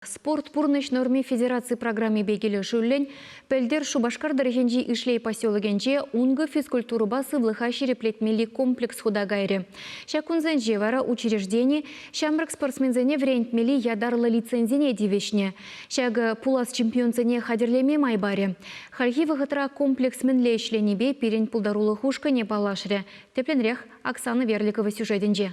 Спорт пурныш норме федерации программе бегелі жүлін, пәлдер Шубашкар дәреженде ишлей поселогенже унғы физкультуры басы влыха шереплетмели комплекс худа гайры. Шакунзен жевара учреждение, шамрак спортсмензене врентмели ядарлы лицензине дивешне. Шагы пулас чемпионзене хадерлеме майбаре. Хальхи вғытра комплекс мінле ішленебе перен пулдарулы хушка не палашре. Тепленрех Оксана Верликова сюжетенже.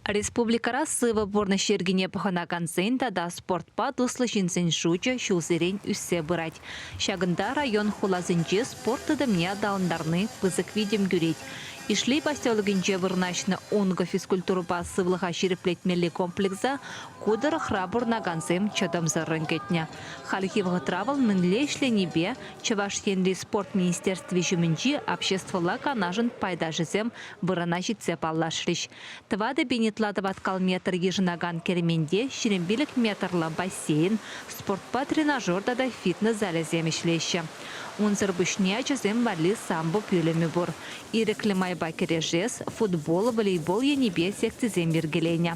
Республикара сыва борны шергене пахана концен тада спортпа туслы жинсен шуча шулсерен үссе бырать. Шагында район хулазынче спорты мне далындарны пызык видим гюреть. Ишлей поселогенче вырначны онго физкультуру па сывлыха шереплетмели комплекса кудыр храбур наганцем чадамзы рынкетне. Халихи вғытравал мінле ішленебе Чаваш енли спорт министерстве жүмінчи обществола канажын пайда жызем вырана житсе паллашрыш. Твады бенетлады ваткал метр ежінаган кеременде шерембелік метрлы бассейн, спортпа тренажерда да фитнес зале земешлеші. Унзыр бүшне жызем варли самбо пюлемі бұр. Иреклі майба кережес, футбол, волейбол енебе секцизем бергелене.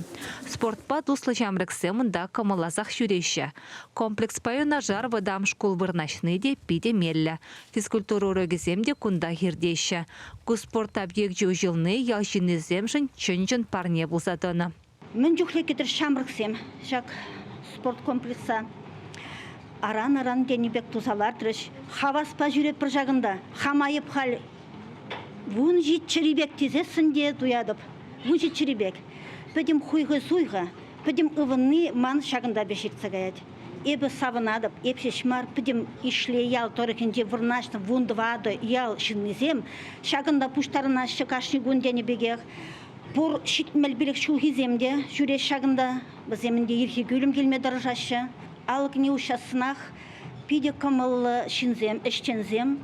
Спортпа дуслы жамрыксем да камалазах жүреші. Комплекс пайына жар вадам школ вырнашны де пиде меллі. Физкультуру рөгізем де кунда хирдеші. Ку спорт объект жылны ялшынызем жын чын парне бұлзадыны. Мен жүхле кетір шамрыксем, жак спорт комплекса. Аран денебек тузалар тұрыш. Хаваспа жүрет бір жағында. Хамайып хал. Вун жит чырибек тезесінде дуядып. Вун жит чырибек. Пөдім хуйғы суйға. Пөдім ұвынны ман шағында бешекті гаят. Эбі савынадып, епше шмар пөдім ишле ял торыкенде вырнашты вундвады ял шыннезем. Шағында пуштарына шықашны гундені бегег. Бұр шитмел білік шулхиземде жүре шағында. Біземінде ерхе гүлім келме дұржашы. Алық не ушасынақ, пиде камылы шинзем, іштензем,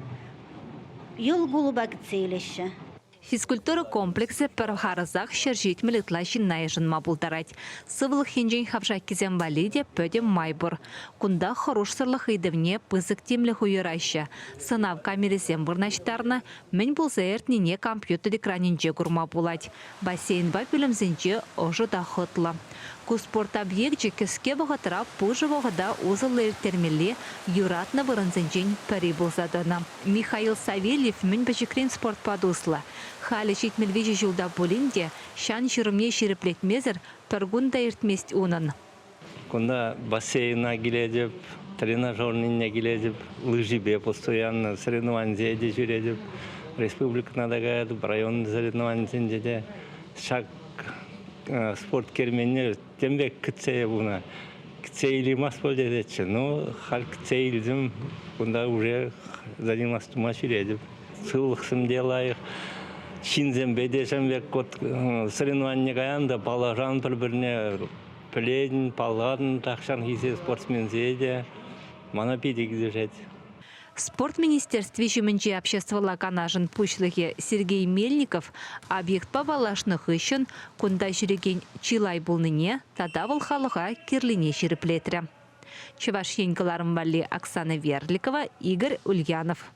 ел голуба гіцейлеші. Физкультура комплексы перхарызақ шержет мілітла жиннай жынма бұлдарать. Сывылық хенжен хавжак кезем валиде пөдем майбұр. Кунда хорош сырлық идівне пызык темлі хуйырайшы. Сынав камересен бұрнаштарына мен бұлза әртнене компьютер экранинже күрма бұлать. Бассейн ба білімзінже ұжы да хытлы. Ку спорт объекте кеске вағытыра пұжы вағыда ұзылы термелі юратны вырынзінжен пәрі бұлзадыны. Михаил Савельев мен бәжікрен спорт падуслы. Халі жетмелвежі жылда болинде шан жырымне шереплетмезір пәргунда ертмест унын. Кунда бассейна келедіп, тренажерныне келедіп, лыжибе постоянно соревнованиеде жүредіп, республикана да кәдіп, районный соревнованиеде де шак спорт керменне тембек кітсее бұна. Кітсейлі мас бол дедетші, но хал кітсейлізім кунда уже занимастыма жүредіп. Сылықсым делайық. Шинзем бедешем век кот соревнование гаянда палажан бір-біріне плен, палган тақшан хисе спортсмензеде мана пидек жүрет. Спорт министерстве жүмінже обществола канажын пучлығы Сергей Мельников объект павалашных үшін кунда жүреген чилай болныне тадавыл халыға керліне шереплетрі. Чуваш еңгіларым вали Оксана Верликова, Игорь Ульянов.